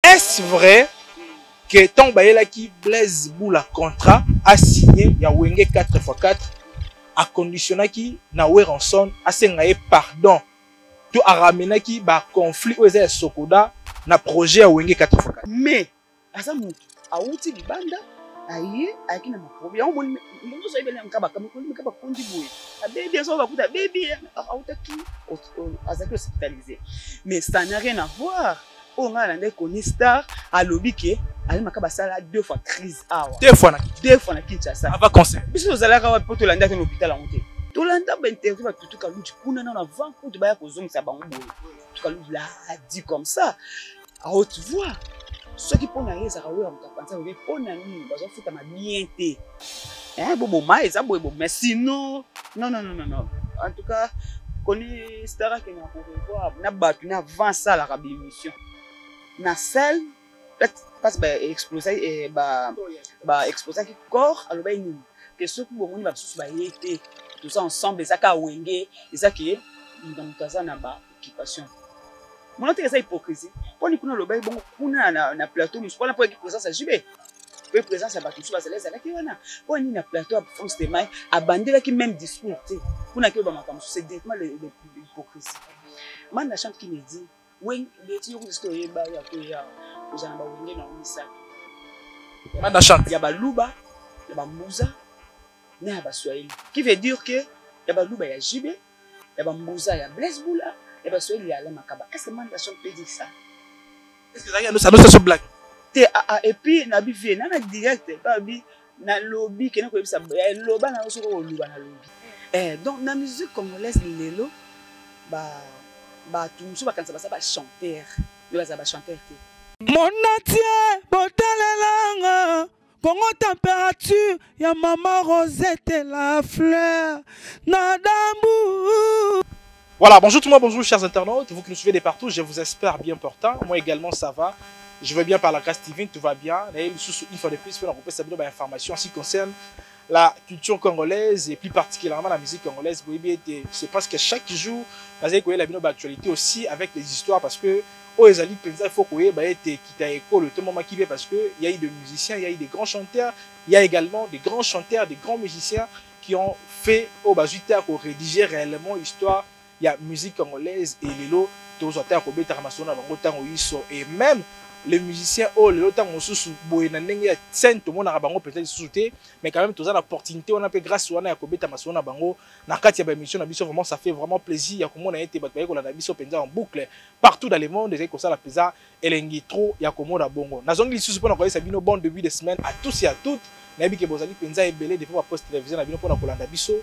est-ce vrai que tant bayela qui Blaise Boula contrat a signé ya wenge 4x4 a conditionnaki na Weranson a sengaye pardon to a ramenaki ba conflit aux Sokoda na projet ya wenge 4x4 mais asa mutu auti libanda aye akina ma problème on mutu so ibele nkaba kama kondi boye baby so bakuta baby autaki azaki hospitalisé mais ça n'a rien à voir. On a un connu star à lobby qui allait makaba sala 2 fois crise awa 2 fois na Kinshasa avant concert biso zalaka wa poto landa dans l'hôpital monté to landa ba interview ba tutu kalundi kuna na avant ko de ba ko zongisa bango boye to kalundi la dit comme ça à haute voix ceux qui pona yeza ka wera mutapanza we pona nini bazo futa ma bienté bobo mai ça bobo mais sinon non en tout cas connait star qui na ko revoir na batu na avant ça la émission na salle parce que explosé explosé qui corps alors ben nous que ceux qui vont venir ba été tout ça ensemble ça ka wenge ça qui dans kaza na ba occupation mon autre ça hypocrisie pour ni kuna lo ba bon kuna na plateau nous pas pour présence à JB pour présence à batu ba cela qui wana pour ni na plateau à France de mai abandela qui même discours tu kuna que ba makambo c'est directement l'hypocrisie man la chante qui me dit oui, les tirs de story ba ya ko ya uzana ba wenge na umisa. Manda chante. Ya ba luba, ya ba muza, na ya ba swahili. Qui veut dire que ya ba luba ya JB, ya ba muza ya Blaise Boula, ya ba swahili ya Alain Makaba. Est-ce que Manda chante peut dire ça? Est-ce que ça y a nous blague? Et puis na bi vie na direct pas bi na lobby que na ko bisa loba na so ko luba na lobby. Donc na musique congolaise lelo tout le monde va chanter. Il va chanter. Mon atier, botalelanga, Congo température, ya maman Rosette la fleur, nadambu. Voilà, bonjour tout le monde, bonjour chers internautes, vous qui nous suivez de partout, je vous espère bien portant. Moi également ça va. Je vais bien par la grâce divine, tout va bien. Une fois de plus, on peut savoir des informations en ce qui concerne la culture congolaise et plus particulièrement la musique congolaise. C'est parce que chaque jour, vous avez la actualité aussi avec les histoires parce que il faut que le moment qui parce qu'il y a eu des musiciens, il y a eu des grands chanteurs, il y a également des grands chanteurs, des grands musiciens qui ont fait au Bazuta pour rédiger réellement l'histoire. Il y a musique congolaise et les lots, et même les musiciens oh le temps on sous boy na ndenge ya scène tout monde na bango peut-être sous-sauté mais quand même tous l'opportunité on a peu grâce wana ya kobeta masona bango na kati ya émission na biso vraiment ça fait vraiment plaisir ya komona été batba ko la biso penza en boucle partout dans le monde des comme ça la pesa elengi trop ya komona bongo na zongi lisusu pona ko bino bon début de semaine à tous et à toutes na bi ke bozali penza ebele des fois post télévision na bino pona ko landa biso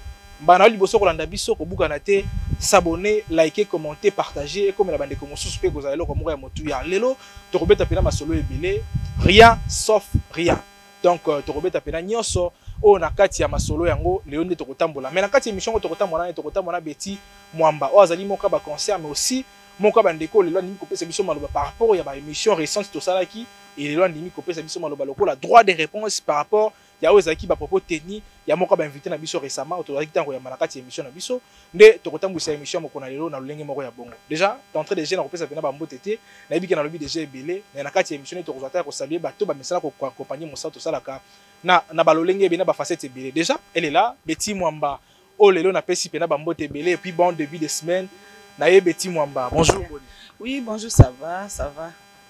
mbana liboso ko landa biso ko buka na te s'abonner, liker, commenter, partager et comme la bande de commencer que vous allez le remonter à motu ya lelo to robeta pena masolo ebele rien sauf rien donc to robeta pena nyonso o na kati ya masolo yango lelo nde to kotambola mais na kati ya émission to kotambola beti mwamba o azali moka ba concert mais aussi moka bande ko lelo ndimi kopesa biso maloba par rapport ya ba émission récente to salaki et lelo ndimi kopesa biso maloba lokola droit de réponse par rapport ya ozaki ba propos technique ya moko ba invité na biso récemment autorisé tango ya malakati émission na biso nde to kotambusa émission moko na lelo na lolenge moko ya bongo déjà d'entrée déjà na kopesa pena ba mbotete na biki na lobi déjà ebele na kati émission to kozata ko saluer bato ba mesala ko accompagner mon sato salaka na ba lolenge bena ba facette ebele déjà elle est là Betty Mwamba o lelo na pesi pena ba mbote ebele et puis bon début de semaine na ye Betty Mwamba bonjour. Oui bonjour ça va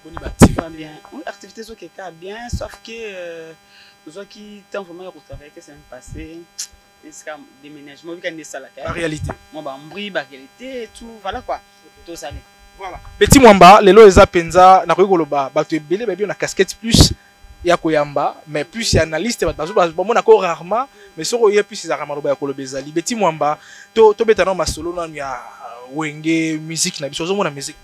boni ba activité bien oui activité zo keka bien sauf que ceux qui t'ont vraiment travaillé que c'est passé c'est comme déménagement oui quand ça la réalité moi bah mbri ba réalité et tout voilà quoi tout ça voilà Betty Mwamba lelo eza penza na ko koloba bato ebele ba bi na casquette plus ya koyamba mais plus ya analyste ba mona ko rarement mais soko ye plus za ramaloba ya kolobezali Betty Mwamba to beta na masolo na ya wenge musique na biso zo mona musique.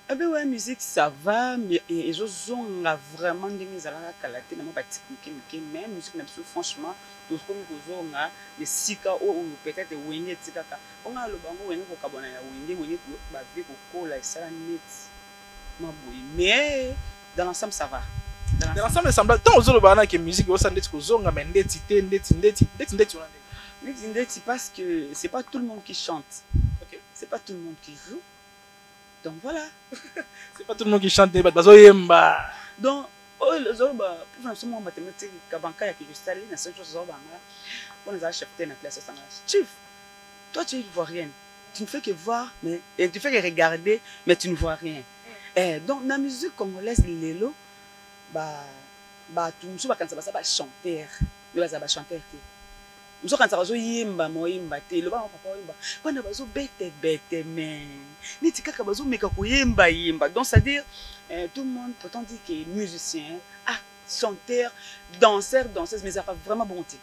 Eh bien, ouais, musique, ça va, mais je zone vraiment des alaka kalaté, n'a pas technique, mais musique, franchement, tout ce qu'on a, les sika ou peut-être wenge tikaka. On a le bango wenge ko kabona ya wenge ba vie ko kola ça net. Mais dans l'ensemble, ça va. Dans l'ensemble, ça semble tant aux autres bana que musique au sandet ko zonga mais ndeti parce que c'est pas tout le monde qui chante. OK. C'est pas tout le monde qui joue. Donc voilà. C'est pas tout le monde qui chante, bazoyemba. Donc, pour faire une mathématique, Kabanka, qui je salue, la seule chose, on a acheté la classe. Chief, toi, tu ne vois rien. Tu ne fais que voir, mais tu fais que regarder, mais tu ne vois rien. Donc, dans la musique congolaise, les lots, tout le monde va chanter. Il va chanter. Nous quand ça va yimba moyimba te le ba papa yimba bana bazo bete mais ni tika bazo meka ko yimba yimba donc c'est à dire tout le monde pourtant dit que musicien chanteur danseur danseuse mais ça a vraiment bonté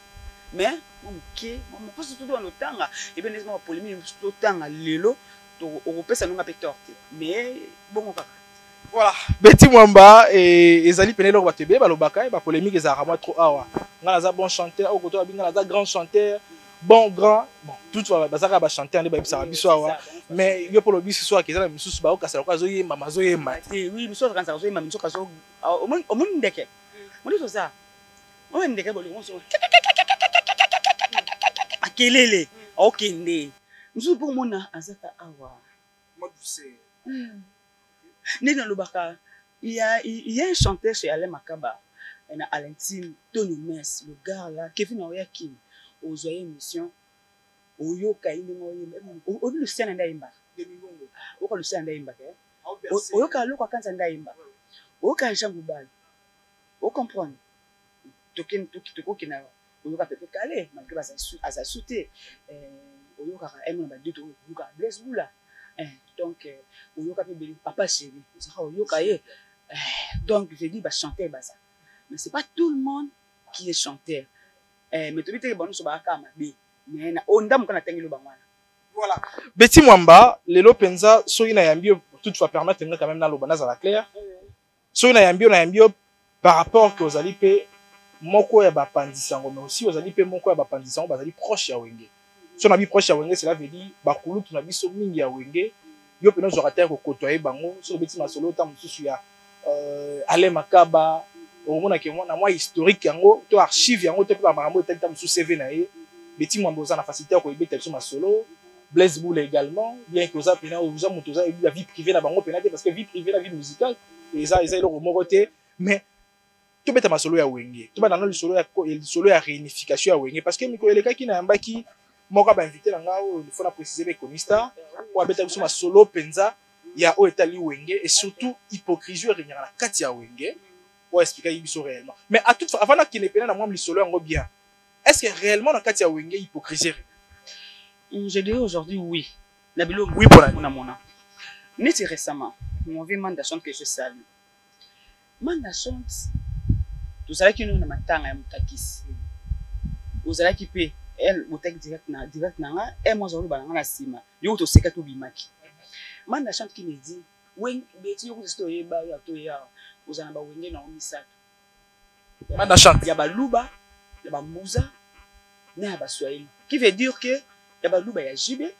mais OK on pas surtout dans le temps et bien les polémique tout le temps lelo européen ça nous a pétorté mais bon voilà Betty Mwamba et ezali penelo batebe balobaka ba polémique ezara vraiment trop awa ngala za bon chanteur au côté ngala za grand chanteur bon tout va bazaka ba chanteur ne ba bisara biso awa mais yo pour le biso soit que ça misusu ba okasala kwa zo yemba mazo yemba oui biso quand ça zo yemba biso kazo au monde ndeke moni to ça on ndeke boli on so akelele okende biso pour mona azaka awa moi douceur. Il y a un chanteur chez Alain Makaba, Alain Tim, Tony Mess, le gars là, Kevin Oyakim, aux joyeuses émissions, au Yoka, au Lucien Ndaimba, au Lucien Ndaimba, au Yoka, au Kansa Ndaimba, au Kansa Goubal, au comprendre, Tokin, au Yoka Pepe Calais, malgré sa sauté, au Yoka, au Yoka, Blaise Boula. Donc, papa chéri, donc je dis, chanter, mais c'est pas tout le monde qui est chanteur. Mais tu dis, mais on a voilà. Betty Mwamba, Lelo Penza, Soina Yambio, toutefois permettre quand même dans l'Obanaz à la claire. Soina Yambio, par rapport aux alipés, Moko et Bapandisango, mais aussi aux alipés Moko et Bapandisango, Bazali proche à Wenge. Si on a mis proche à Wenge, cela veut dire Bakulu, tu n'as mis Somingi à Wenge. Yo peno zorateur ko kotoyer bango so beti masolo ta mususu ya Alain Makaba au mona ke mona moi historique yango to archive yango to pa marambo ta mususu CV na ye Betty Mwamba za na facilité ko ibeta so masolo Blaise Boule également bien que oza pena oza muto za la vie privée na bango pena parce que vie privée la vie musicale et ça le remoroté mais to beta masolo ya Wenge to ba dans le solo ya réunification ya Wenge parce que miko eleka ki na yambaki moko ba invité nga il faut la préciser les conistas ou abeta biso ma solo penza ya o etali Wenge et surtout hypocrisie régnera la kati ya Wenge pour expliquer biso réellement mais à toute avant na kine pena na moi solo ngo bien est-ce que réellement na kati ya Wenge hypocrisie je dirais aujourd'hui oui la bilo oui pour la mona neti récemment mon vie manda chante que je salue manda chante tout ça qui nous na matanga ya mutakisi ozala ki pe elle botek direct na et moi j'aurais balanga na sima yo to seka to bimaki manda chante qui me dit wen beti yo ko ye ba ya to ya ozana ba wenge na omisato manda chante ya ba luba ya ba mbuza na ya ba swahili qui veut dire que ya ba luba ya jibe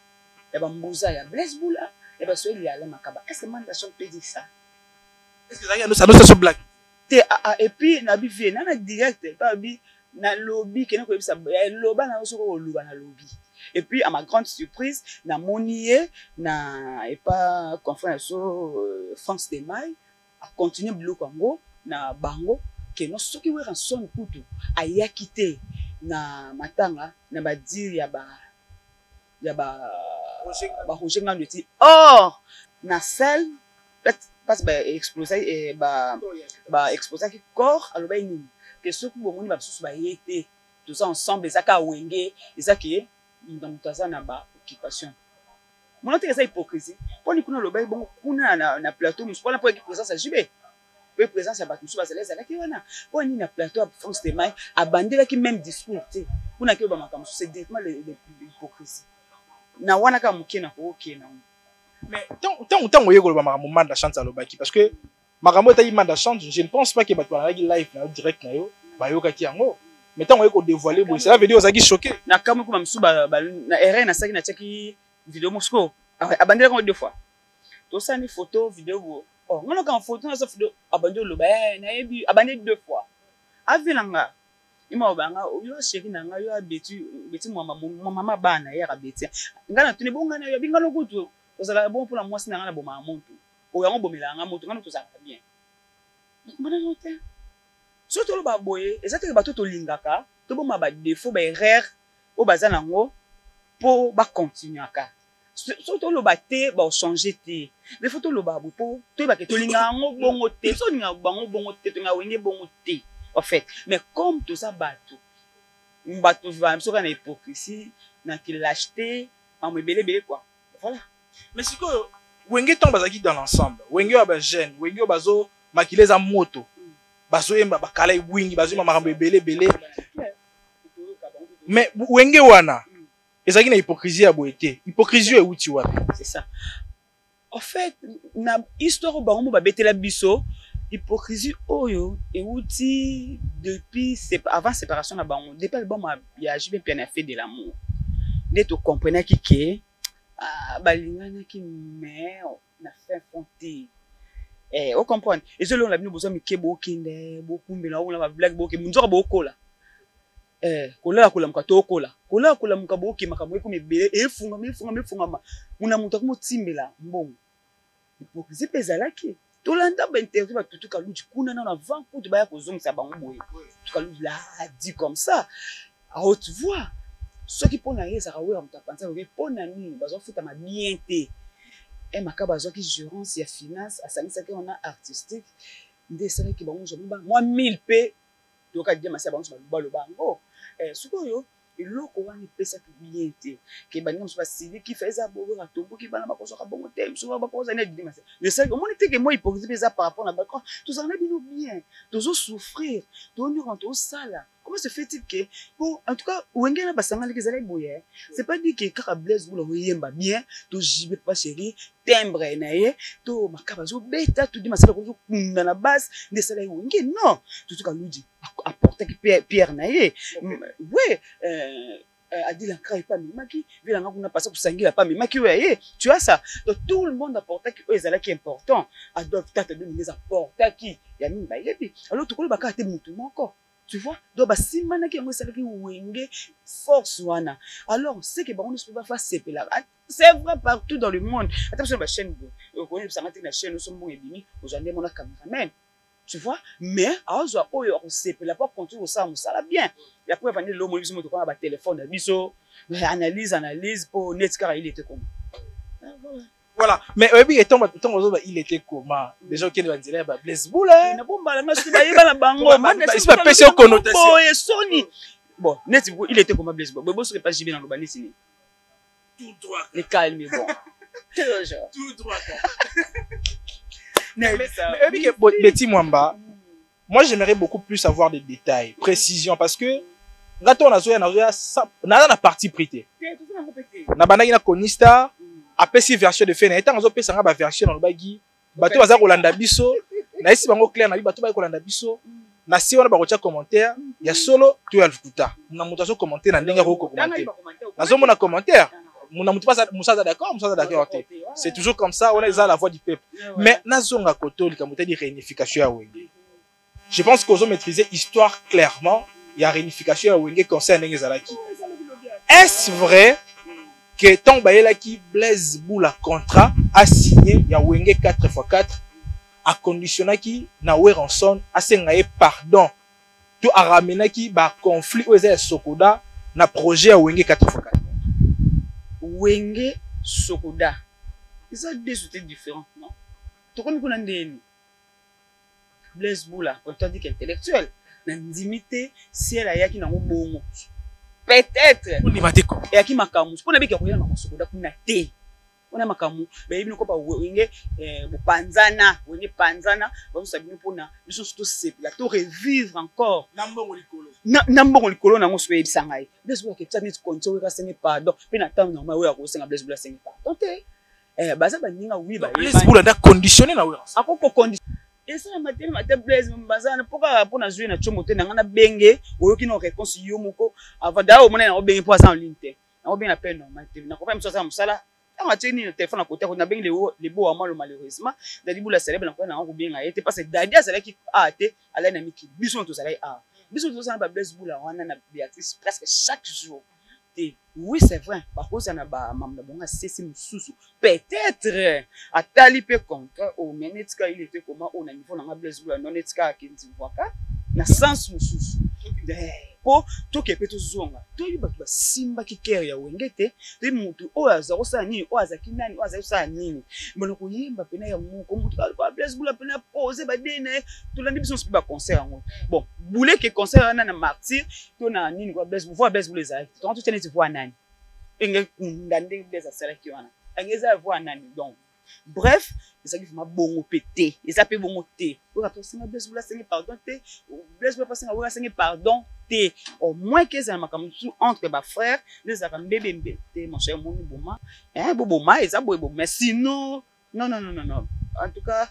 ya ba mbuza ya Blaise Boula ya ba swahili ya Alain Makaba est-ce que manda chante peut dire ça est-ce que ça nous ça blague et puis na bi vie na direct pas bi na lobby qui n'a pas ça loba na soko loba na lobby et puis à ma grande surprise na monier na et pas conférence France de Maille a continuer bleu Congo na bango que no soki we ranson kutu aya quitter na matanga na ba dire ya ba Roger Ngandoti or na celle parce ba exploser et ba exploser qui corps aloba nini que ceux qui vont venir tout ça ensemble ça ka Wenge et ça qui est dans ta na ba occupation mon autre ça hypocrisie pour ni kuna lo ba bon kuna na plateau nous pour la présence à JB pour présence à batu ba cela qui wana pour ni na plateau à France de Maille abandela qui même discours tu kuna ki ba makambo c'est directement l'hypocrisie na wana ka mukena ko okena mais tant oyeko lo ba makambo manda chance à lobaki parce que makambo ta imanda chante je ne pense pas que batu na live na direct na yo ba yokaki yango mais tant oyeko dévoiler bo cela veut dire ozaki choqué na kamu ko mamsu ba na RN na saki na cheki vidéo Moscow abandela ko deux fois to ça ni photo vidéo bo oh ngalo ka photo na so vidéo abandela lo ba na yebi abandela deux fois avilanga ima obanga yo chéri na nga yo abeti mama bana ya kabeti ngana tuni bonga na yo bingalo kutu tozala bon pour la mwasi na nga na boma moto o yango bomela nga moto ngana tozala bien nakomana note surtout lo ba boye ezateke bato tolingaka to boma ba défaut ba erreur o baza nango po ba continuer aka surtout lo ba te ba changer te mais faut to lo ba po to ba ke to linga ngo bongo te so linga bango bongo te to nga wenge bongo te en fait mais comme tout ça bato va so kana hypocrisie na ki lâcheté en belé quoi voilà. Mais c'est que wenge tant bazaki dans l'ensemble wenge ba jeune wenge bazo makile za moto bazo yemba bakala wingi bazo makambo belé mais wenge wana ezaki na hypocrisie ya boete hypocrisie euti wapi c'est ça en fait na histoire bango ba betela biso hypocrisie oyo euti depuis avant séparation na bango depuis le bon mariage bien a fait de l'amour ne to comprenait que balingana ki mais na fait fonter on comprend et je l'on a bien besoin mike bokinde bokumbela on la blague boke munzoka bokola kola muka tokola kola muka boke makambo ko mebele efunga muna muta ko motimbela mbongo hypocrisie pezalaki tolanda ba interview ba tutuka luji kuna na avant ko baya ko zongisa bango boye tuka luji la dit comme ça à haute voix ce qui pona yesa kawe mutapanza ko pona nini bazo futa ma bien te et makaba zo ki gérance ya finance asangisa ke on a artistique nde sala ki bango zo moi 1000 p toka dia masa bango ba bango sukoyo iloko wani pesa ki bien te ke baninga mso basili ki feza bobo ka tombo ki bana bakoso ka bongo te mso bakoso na di masa le sel au moins que moi hypocrisie pesa par rapport na bakon tout ça na bino bien tozo souffrir to ni rentrer au sala comment se fait-il que bon en tout cas wenge na basanga les ezali boye c'est pas dit que kaka Blaise Boula yemba bien to jibe pas chérie timbre na ye to makaba zo beta to di masala ko kunda na base ne sala wenge non tout cas lui apporter Pierre na ye ouais Adila Krai pas mimaki vila nga kuna passer pour sangila pas mimaki ouais tu vois ça donc tout le monde apporter que ezala qui important Adolphe tata de les apporter qui ya mini ba yebi alors tout ko ba ka te mutu moko tu vois donc ba simana ki ngo sala ki wenge force wana alors c'est que ba on ne peut pas faire sepela c'est vrai partout dans le monde attention ba chaîne on connaît ça na chaîne so mbongo ebimi ozande mona cameraman tu vois mais azo oyo on sepela pas continuer ça musala bien ya pour venir l'homme biso moto kwa ba téléphone na biso analyse pour net car il était comment voilà mais oui étant il était comment déjà qui va dire ba Blaise Boula na bomba la ngasu ba yeba na bango man c'est pas péché au connotation et Sony bon net il était comment Blaise Boula bo so pas jibe na lobani sini tout droit le calme bon toujours tout droit mais Betty Mwamba moi j'aimerais beaucoup plus avoir des détails précisions parce que ngato na zoya na na partie prité na banaki na Konista apesi version de fait na etango zo pesa nga ba version na lobagi bato baza kolanda biso na esi bango clair na bi bato ba kolanda biso na si wana ba kotia commentaire ya solo to ya lukuta na muto aso commenter na ndenge ko commenter na zo mona commentaire mona muto pas musaza d'accord c'est toujours comme ça on est la voix du peuple mais na zonga kotoli ka muta di réunification ya wenge je pense qu'on doit maîtriser histoire clairement il y a réunification ya wenge concerne ndenge zalaki est-ce vrai que tant bayelaki Blaise Boula contrat a signé ya wenge 4x4 a conditionnaki na Weranson a sengaye pardon to a ramenaki ba conflit o ezaya Sokoda na projet ya wenge 4x4 wenge Sokoda ils ont deux choses différentes non to comme kuna ndeni Blaise Boula on t'a dit qu'intellectuel na ndimité si elle a yaki na bongo peut-être on dit mateko et aki makamu pour na biki ko yana Sokoda kuna te on a makamu ba yebi ko ba wenge panzana wenge panzana ba sabino pona biso surtout c'est la to revivre encore nambongo likolo nambongo likolo na ngoso yebi sangai Blaise Boula ke tani konto ka sengi pardon pe na temps normal we ya ko senga Blaise Boula sengi pardon te baza baninga oui ba Blaise Boula da conditionné na Weranson akoko condition et ça matin Blaise baza na poka pona jouer na chomo te na ngana benge oyoki no réponse yo moko avant da o mona na obenge po en ligne te na obenge na peine normal te na ko pa msosa musala on a tenu le téléphone à côté on a bien les beaux amants malheureusement Dadi Boula célèbre na ko na ko bien aité parce que Dadi a célèbre qui a été à la nami qui bison to célèbre a bison to ça na Blaise Boula wana na Béatrice presque chaque jour te. Oui, c'est vrai. Par contre, ça n'a pas mamna cessé mususu. Peut-être atali pe contrat au menetka il était comment on a niveau na Blaise Boula non netka kinzi voka na sens mususu. Po to ke peto zonga. To yi batu ba simba ki kere ya wengete, to yi mutu o azako sa nini, o azaki nani, o azaki sa nini. Mbona ko yemba pena ya muko mutu ka Blaise Boula pena poser ba dene, to landi biso ba concert ngo. Bon, boule ke concert na martyr, to na nini ko Blaise Boula, Blaise Boula za. To tu tene ti voix nani. Enge kundande Blaise asala ki wana. Angeza voix nani donc. Bref, ça qui fait ma bongo pété, et ça peut bongo té. Ou après c'est Blaise Boula seigneur pardon té, Blaise Boula passer na seigneur pardon té. Au moins que ça makamusu entre ba frère, les aka mbebe mbete mon cher moni boma. Boma et ça boy mais sinon non. En tout cas,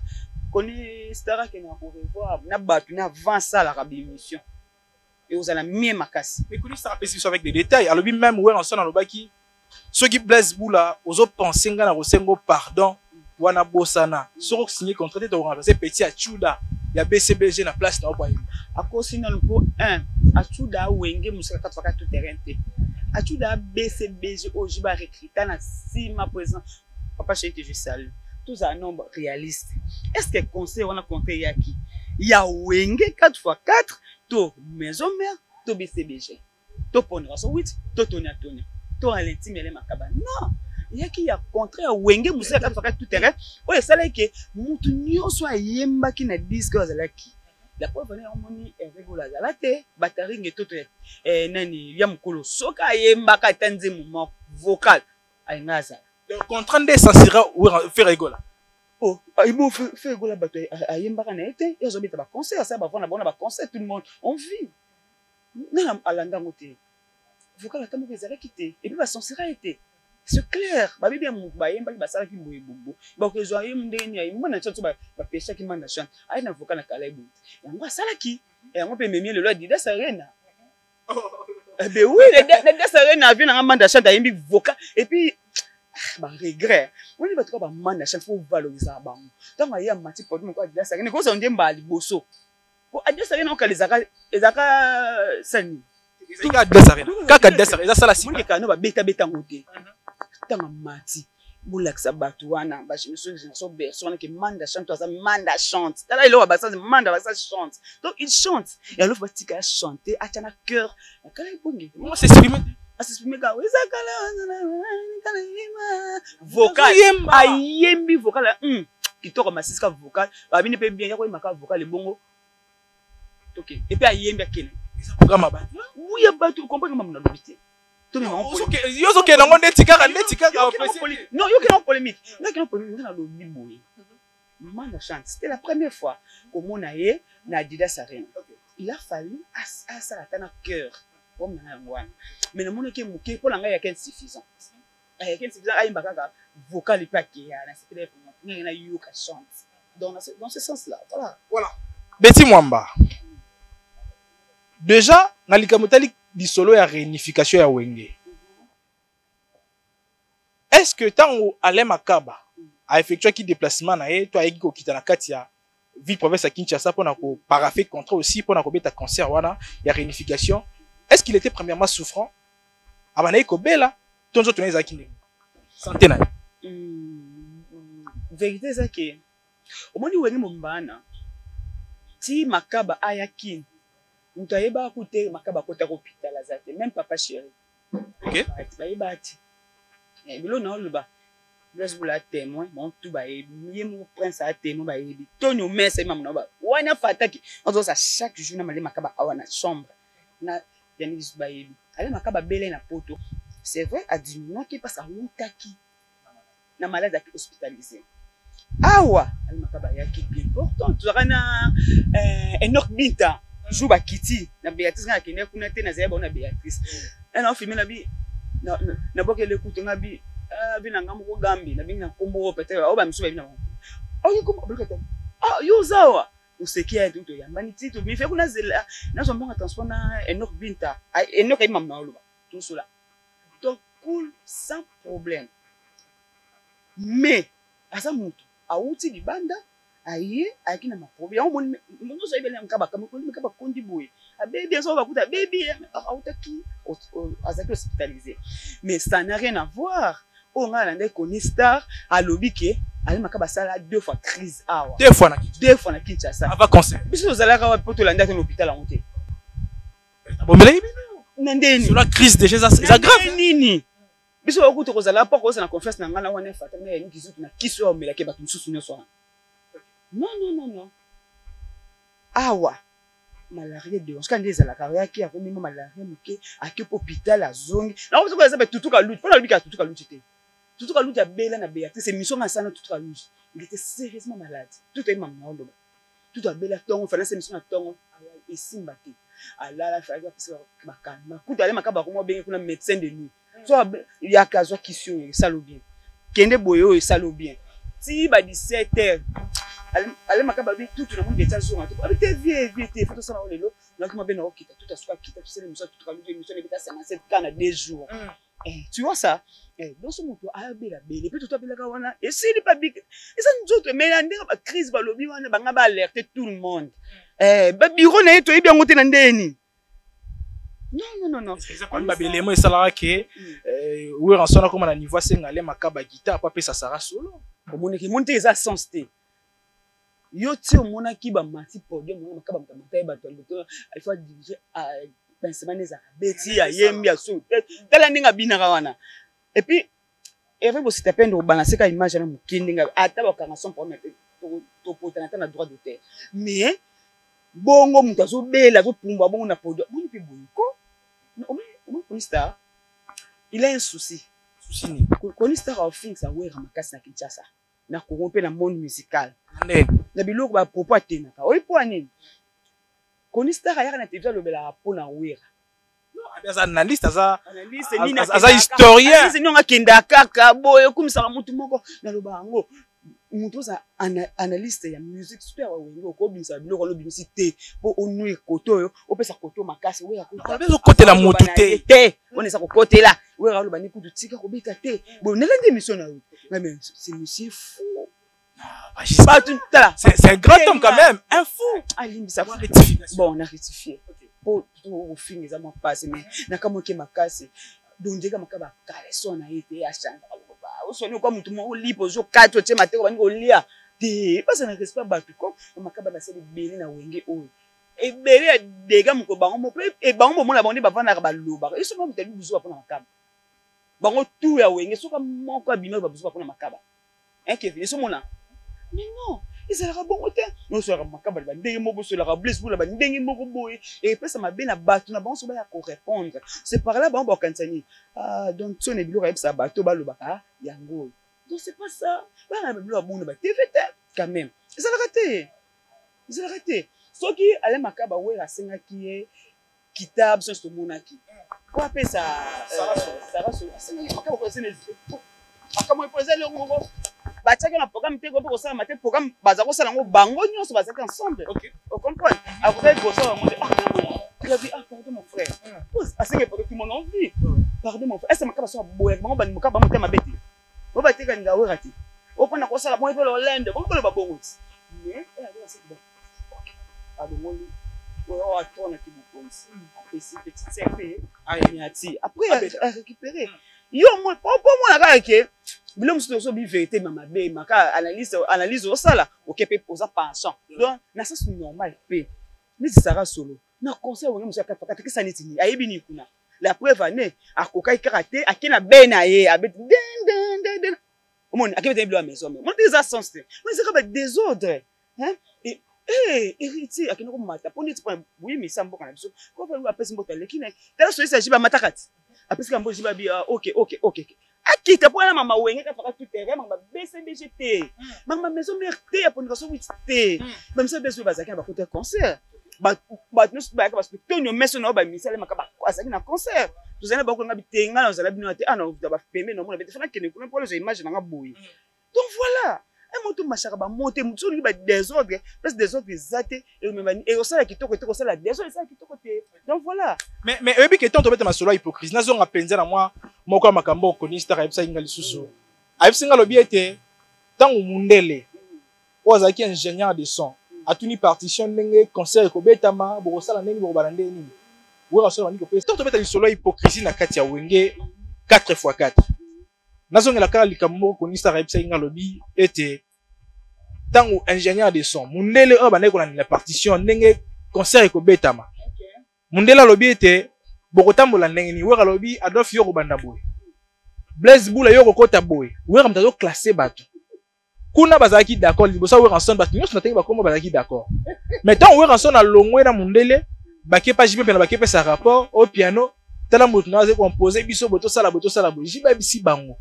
connaît Stara qui na pour revoir na batu na avant ça la émission. Et vous allez mieux makasi. Mais connaît Stara spécifique avec des détails. Alors lui même ouais en son dans le baki. Ceux qui Blaise Boula, aux autres pensent nga na rosengo pardon. Wana bosana soko signé contrat de remplacer petit Achuda ya BCBG na place na oboye akosi na pour 1 Achuda wenge musaka katfaka tout terrain te Achuda BCBG ojiba recruter na sima présent papa chéri je salue tous un nombre réaliste est-ce que conseil on a compté yaki ya wenge 4x4 to maison mère to BCBG to pondra so 8 to tonia to à l'intime elle makaba non yaki ya contraire wenge musaka katfaka tout terrain o esala ke mutu nyonso ayemba ki na disque azalaki la preuve ne omoni regular zalate batterie ngetoto nani ya mukolo soka ayemba ka tanze moment vocal aingaza le contrat de censurera ou faire rigola oh il faut faire rigola bato ayemba ka na été ils ont mis ba concert ça ba vona bona ba concert tout le monde on vit na alanda ngote vocal atamoko ezalaki te et puis ba censurera été. C'est clair. Babi bien bayemba ba sala ki boye bobo. Ba ko zo ayem ndeni ay mona tshotso ba pesha ki manda chante. Ay na voka na kala ibu. Yango sala ki. Yango pe memie le loi Didas Arena. Eh ben oui, le Didas Arena vient na manda chante ayembi voka et puis ba regret. On li ba to ba manda chante faut valoriser ba. Tant ayam mati pod mo ko Didas Arena ko so ndemba liboso. Ko Didas Arena ko ezaka sani. Ezaka Didas Arena. Kaka Didas Arena ça la si. Mon ke kano ba beta ngote. Tanga mati bulakisa batu wana ba so berso que manda chante ça manda chante tala il ba ça manda ba ça chante donc il chante et alors batika chanter atana cœur kala bongi moi c'est exprimer ka vocal ayembi vocal kitoko masisika vocal ba bini pe bien ya ko maka vocal bongo OK et puis ayembi akene ça programme ba oui ya batu comprendre maman na lobité. Non, il y a polémique. C'était la première fois qu'on a eu na Didas Arena. Il a fallu à ça la cœur. Mais le monde qui est pour l'anglais il y a suffisant. Il y a suffisant à une vocal et pas qui chante. Dans ce sens-là, voilà. Betty Mwamba. Déjà, na likamotali di solo ya réunification ya wenge. Est-ce que tant où Alain Makaba a effectué qui déplacement na ye, toi eki ko kita na kati ya ville province à Kinshasa pour na ko parafé contrat aussi pour na ko beta concert wana ya réunification. Est-ce qu'il était premièrement souffrant? Abana ko bela tonzo toneza kinde. Santé na. Vérité c'est que au moins wenge mombana ti Makaba ayaki Mutayeba koute Makaba kota hôpital azate même papa chéri. OK. Bayeba ti. Bilo na oluba. Blaise Boula témoin, mon tout ba yé mon prince a témoin ba yebi. Tonyo messe mam na ba. Wana fataki. On doit ça chaque jour na mali Makaba awana chambre. Na yanis ba yebi. Ale Makaba belé na poto. C'est vrai a diminué qui passe à Outaki. Na malade qui hospitalisé. Awa, ale Makaba yaki bien important. Tu auras na Enoch Binta. Jouba Kitty na Béatrice na kene kuna te na zeba na Béatrice na filmer na bi na boke le kuto na bi na ngamu ko gambi na bi na kombo peut-être o ba miso ba bi na o yi kombo bloqué yo zawa usekia ntuto ya mbani tito mi fe kuna zela na so mbanga transport na Enoch Binta Enoch imam na oluba tout cela donc cool sans problème mais asa mutu auti di banda aye ayaki na maproblème yango mondo so ebele nkaba kama kondi boye abebi so bakuta baby autaki azaki hospitalisé mais ça n'a rien à voir on a landé Koni Star alobi ke ale makaba sala 2 fois crise awa 2 fois na Kinshasa avant concert biso zalaka wa poto landé à l'hôpital à monter bomele nandeni sur la crise déjà ça grave nini biso okuto kozala pa ko na confiance na ngana wana fata na yini kizutu na kiso ya melake batu mususu nyoso non awa malaria de on skande za la carrière qui a vraiment malaria muke aki hôpital a zongi na ko ko za tutuka lutte pour lui tutuka lutte te tutuka lutte ya bela na Béatrice c'est mission masana tutuka lutte il était sérieusement malade tout est maman ndo tout a bela tongo fana c'est mission na tongo et simbate ala la fallait que ba calme kuta ale makaba ko mo bengi kuna médecin de nuit so ya kazwa kisio ça lo bien kende boyo ça lo bien si ba 17h ale makaba bi tout le monde était sur tout avec tes vieux faut ça na lelo donc moi ben okita tout asuka kita tout c'est l'émission tout ka l'émission est 57 cas na 2 jours tu vois ça donc ce moto a bela bela puis tout abela ka wana et si il pas big et ça nous autres mais la ndenge ba crise ba lobi wana banga ba alerter tout le monde ba bureau na yeto ebi ngote na ndeni non exactement ba belemo esalaka ke oui en sona comme na niveau sengale makaba guitare pas pe ça sera solo omoneki monte eza sens te yo ti omonaki ba mati podium mo makaba mkamata ba to il faut diriger à pensement za beti ya yembi ya so tala ndinga binaka wana et puis avec vous c'était peine de balancer ka image na mukindi nga ata ba kanga son pour to potana na droit d'auteur mais bongo mutu azobela azopumba bongo na podium boni pe boyiko Koni Star il a un souci ni Koni Star a offert sa wera makasi na Kinshasa na corromper na monde musical na biloko ba propos atenaka oyi po anini Koni Star ayaka na télévision lobela po na wera non aza analyste aza historien analyste ni nga kenda kaka boye kumisaka mutu moko na loba ngo mutu za analyste ya musique super wa wengo ko bimisa biloko lo bimisi te po onu koto yo opesa koto makasi wera ko bezo côté la mutu te on est ça côté là wera lo bani kutu tika ko beta te bon nelende mission na mais c'est monsieur fou c'est un grand homme quand même un fou alimbisa bon on a rectifié pour finir ça m'a passé mais na kama ke makasi donc ndeka makaba kaleso na été a changa osoni kwa mutu mo lipo zo 4 otie mateko bani kolia te parce na respect batu ko makaba ba seli beli na wenge oyo e beli ya dega muko bango mo pe e bango mo na bango ba vana ka baloba eso mo mutali buzo pa na makaba bango tout ya wenge soka moko abima ba buzo pa na makaba Kevin eso mona mais non ils allaient bon côté nous sera makaba ba ndenge moko so la bless pour la ba ndenge moko boye et pesa mabe na batu na bango so ba ya ko répondre c'est par là bango ba kansani donc son e bilo ka pesa bato ba lobaka yango donc c'est pas ça ba na bilo ba ba TVT quand même ils allaient rater so qui allait makaba we la senga qui est kitab so monaki quoi pesa ça so senga makaba ko senga akamo poser le ngo bataki na programme te ko ça matin programme baza ko sala ngo bango nyonso baza ensemble OK on comprend après go ça mo il a dit pardon mon frère asenga pour tout mon envie pardon mon frère est-ce makaba so boye bango bani makaba mo tema beti bo bateka nga we rati o pona ko sala mo pe lo lende bo ba bongo mais elle a dit c'est bon OK pardon on va tourner qui vous pense après si petite CP ayati après récupérer yo moi pour moi la que bilom so bi vérité mama be maka analyse au sala OK pe poser pension donc na ça c'est normal pe ni sera solo na conseil on monsieur kata que ça nitini ayebi ni kuna la preuve année akokai karaté akena bena ye abet den au monde akebete bilo maison mon des assences on sera ba désordre hein et héritier akena ko mata poni ti point oui mais ça mboka na biso ko fa apesi mbota lekine tala so isa jiba matakati apesi kambo jiba bi OK akita pona mama wenge ka faka tout terrain mama BCBGT mama maison merte ya poni kaso witite même ça beso bazaka ba côté concert ba nous ba ka parce que tonyo meso na ba misale makaba asaki na concert tuzana ba ko ngabi tenga na zala bino te ana ba pembe no mona bete fana kene kuna pour les images na boyi donc voilà un moto machaka ba monter mutu ni ba désordre parce désordre exacté et même et au sala kitoko te ko sala désordre ça kitoko te donc voilà mais ebi que tant tobeta masolo hypocrisie nazo nga penza na moi moko makambo Koni Star ayebisa inga lisusu ayebisa inga lobi ete tango mundele ozaki ingénieur de son atuni partition ndenge concert ekobetama bokosala ndenge bokobala nde nini wera solo bandi kopesa to tobeta lisolo ya hypocrisie na kati ya wenge 4x4 nazongela kaka likambo konisa kayebisa inga lobi ete tango ingénieur de son mundele oyo bandeki kolandela partition ndenge concert ekobetama mundele alobi ete bokotambola ndenge nini wera lobi Adolphe yo kobanda boye Blaise Bula yo kokota boye wera mtazo classer bato kuna bazalaki d'accord liboso wera ensemble bato nyonso natengi bakombo bazalaki d'accord mais tant wera ensemble na longwe na mundele bakepa jipe pe na bakepa sa rapport au piano tala moto na ze composer biso boto sala boye jiba bisi bango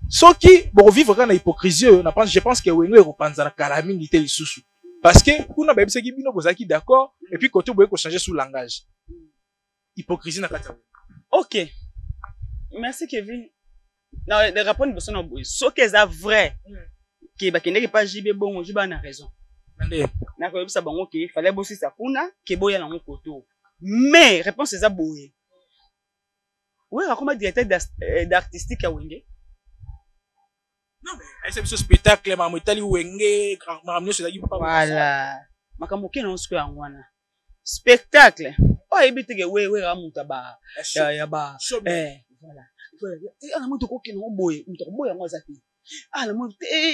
soki bo vivre kana hypocrisie na pense je pense que wenge ko panza na kala mingi te lisusu parce que kuna ba bisaki bino bozaki d'accord et puis côté boye ko changer sous langage hypocrisie na kata. OK, merci Kevin. Non, les rapports sont non boy so que ça vrai que ba kende pas jibe bongo jiba na raison ndé na ko bisa bango ke fallait bossi sa kuna ke boya na koto mais réponse ça boye ouais comme directeur d'artistique à wenge. Non mais c'est ce spectacle ma motali wenge ramener sur pas voilà makambo ke na nsiko ngwana spectacle oh ebite ke we ramuta ba ya ba voilà ana moto ko ke no boye moto ko boya ngwaza ti ala mo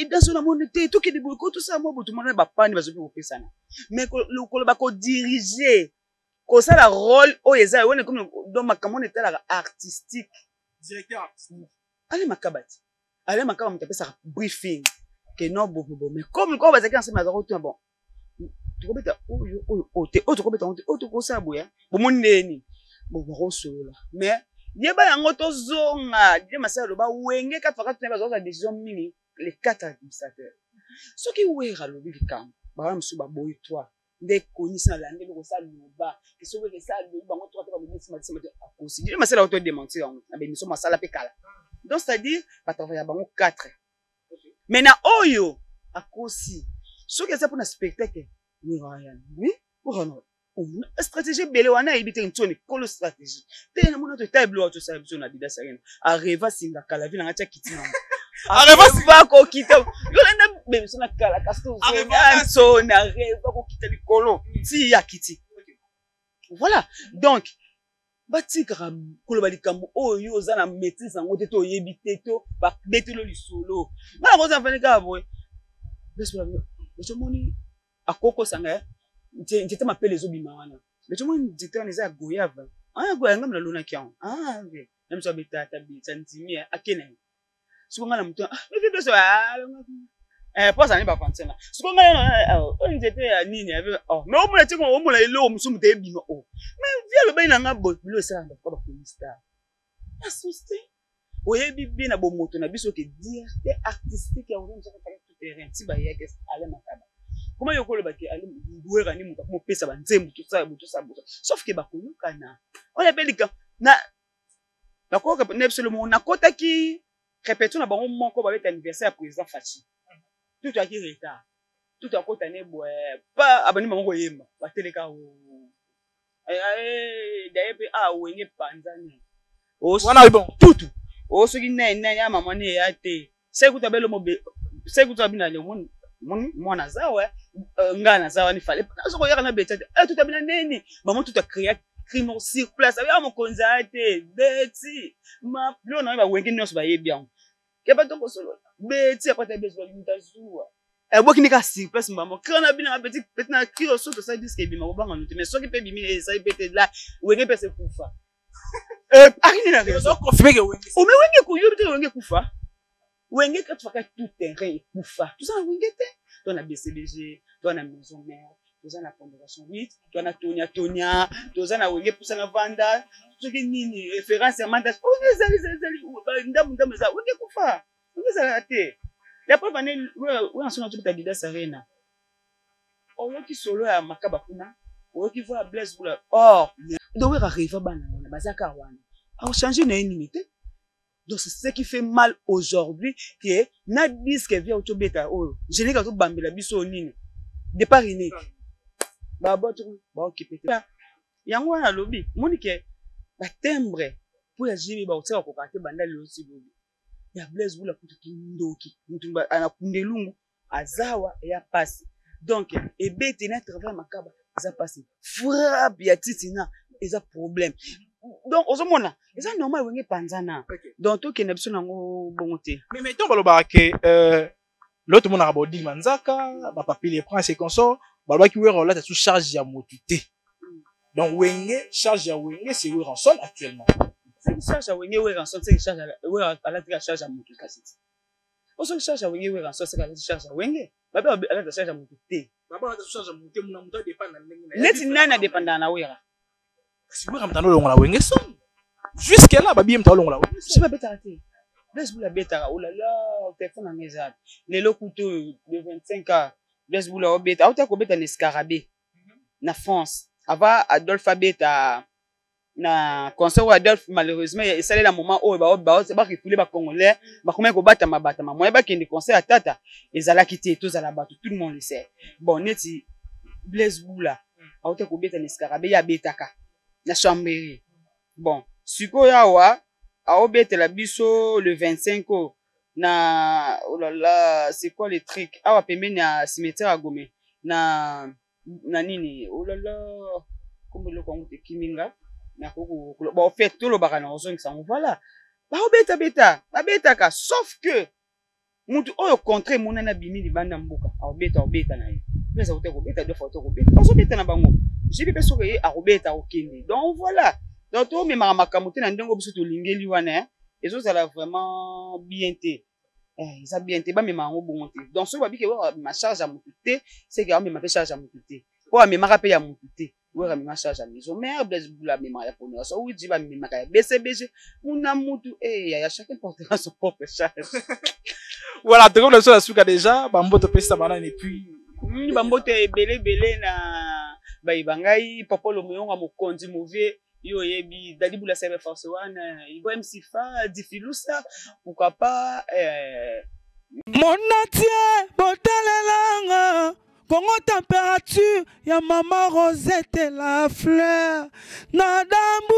dans na monde te to ke de boye ko tout ça mo boto mona ba pani ba zo ko pesana mais ko ba ko diriger ko ça la rôle o yeza wone comme dans makambo ne tala artistique directeur artistique allez makabati allez makaba mtapesa briefing que non bon mais comme ko ba zaki ensemble za ko tout bon tu kobeta o te o to kobeta o to ko sa boya bo moneni bo ba solo mais yeba yango to zonga de masalo ba wenge 4x4 na bazo décision mini les 4 administrateurs soki wera lobi likam ba msu ba boy toi nde konisa la ndelo ko sa loba ke soki ke sa lobi bango to ba lobi sima a considérer masala auto démentir yango na bémission masala pe kala donc c'est à dire ba travailler bango 4 mais na oyo a kosi soki ça pour na spectacle oui Ryan oui pour stratégie belé wana ibite ntoni kolo stratégie te na mona to table auto ça biso na Adidas Arena areva singa kala vina ngacha kitina areva ko kita yo na bebe sona kala kasto so na areva ko kita likolo si ya kiti voilà donc batikara kolo balikambo oyo za na maîtrise ngo te to yebite to ba betelo lisolo ngala ko za fanika boy beso moni akoko sanga njete mapele ezobima wana mais tout le monde dit on eza goyave goyanga mna lona kian ve même so betata bitsa ntimi akena sikonga na mtu mais video so posa ni ba fantena sikonga na njete ya nini ave mais o mona tiko o mona elo musumu te bima mais via le baina nga bo bilo sala ndo ko ba komista asuste oyebi bi na bo moto na biso ke dire artistique ya on ça fait tout terrain ti ba yeke ale makaba. Comment yoko le baki ali douera ni muta mo pesa ba nzembu tout ça sauf que ba koyokana on appelle ka na ko ka absolument na kota ki répétons na bango moko ba beta anniversaire président Fachi tout a qui retard tout a kota ne boy pas abani bango yemba ba teleka o d'ailleurs wenge panzani o wana bon tout o soki na ya mama ne ya te c'est que tabelo mo c'est que tabina le monde mwana zawa ngana zawa ni fallait pas so koyaka na beta tout abina neni maman tout a créé crime sur place ya mo konzate beti ma lo na ba wenge nyos ba yebian ke ba to ko solo beti apata bezo mutazuwa boki ni ka sur place maman kana bina beti peti na kilo so to ça disque bima banga nuti mais so ki pe bimi ça pete là wenge pese kufa akini na raison confirmer que wenge o me wenge ku yobi te wenge kufa wenge ka tfaka tout terrain kufa tout ça wenge te toi na BCBG toi na maison mère toi na fondation 8 toi na Tonia toi na wenge pousa na vanda tout qui nini référence à mandat on est zali ndamu za wenge kufa wenge za te la preuve ane we ensemble tout Adidas Arena oyo ki solo ya makaba kuna oyo ki voit Blaise Bula donc we arrive bana wana bazaka wana a changer na nini te. Donc c'est ce qui fait mal aujourd'hui que na disque vient au beta oh je n'ai qu'à tout bambela biso nini départ unique ba botu ba okipete yango na lobby moni ke ba timbre pour ya jibi ba otsa ko kate banda le aussi lobby ya Blaise Bula kutu kindoki mutu ana kundelungu azawa ya passe donc ebete na travail makaba eza passe frappe ya titina eza problème donc ozomona eza normal wenge panzana donc to kende biso nango bongo te mais mettons baloba ke l'autre monde a bodi manzaka ba papier les prend ses consorts baloba ki wera là sous charge ya motu te donc wenge charge ya wenge c'est wera en sol actuellement c'est charge ya wenge wera en sol c'est charge wera à la charge ya motu kasiti oso charge ya wenge wera en sol c'est la charge ya wenge baba à la charge ya motu te baba la charge ya motu muna motu dépend na ndenge neti nana dépend na wera si wera mtano longola wenge son jusque là babi mtano longola wenge je vais bêta te Blaise Boula bêta oh là là téléphone en ezat les locuto de 25 ans Blaise Boula obeta auta ko beta na scarabée na France avant Adolphe beta na concert Adolphe malheureusement il salé la moment où ba refouler ba congolais ba comment ko bata mabata moi ba kende concert tata ezala kité tous à la bato tout le monde le sait bon neti Blaise Boula auta ko beta na scarabée ya betaka na chambre bon siko yawa aobetela biso le 25 na oh là là c'est quoi les trucs awa pembeni na cimetière à Gomé na nini oh là là comme le kongo te kiminga na koko bon fait tout le baka na ozongi sango voilà ba obeta babetaka sauf que mutu oyo contre monana bimi libanda mboka obeta na ye pesa uta ko beta deux fois to ko beta ozobeta na bango jibi peso ke akobeta okende donc voilà donc to memaka makambo te na ndenge biso tolingeli wana ezozala vraiment bien te eza bien te bamemaka yango bongo te donc soki babiki ma charge ya motu te c'est que amema mpe charge ya motu te po amemaka mpe ya motu te wera mema charge ya maison mare Blaise Boula amemaka ya ponera so uji bamemaka ya bcbg muna mutu ya chacun portera son propre charge voilà te comme la chose suka déjà bamboto pesa banane et puis bamboto ebele na bayibangai popolo moyonga mokonzi mauvais yo yebi Dadi Boula Cyber Force One Ibo MC Fa Difilusa pourquoi pas Monatie botalelanga Congo température ya maman Rosette la fleur na dambu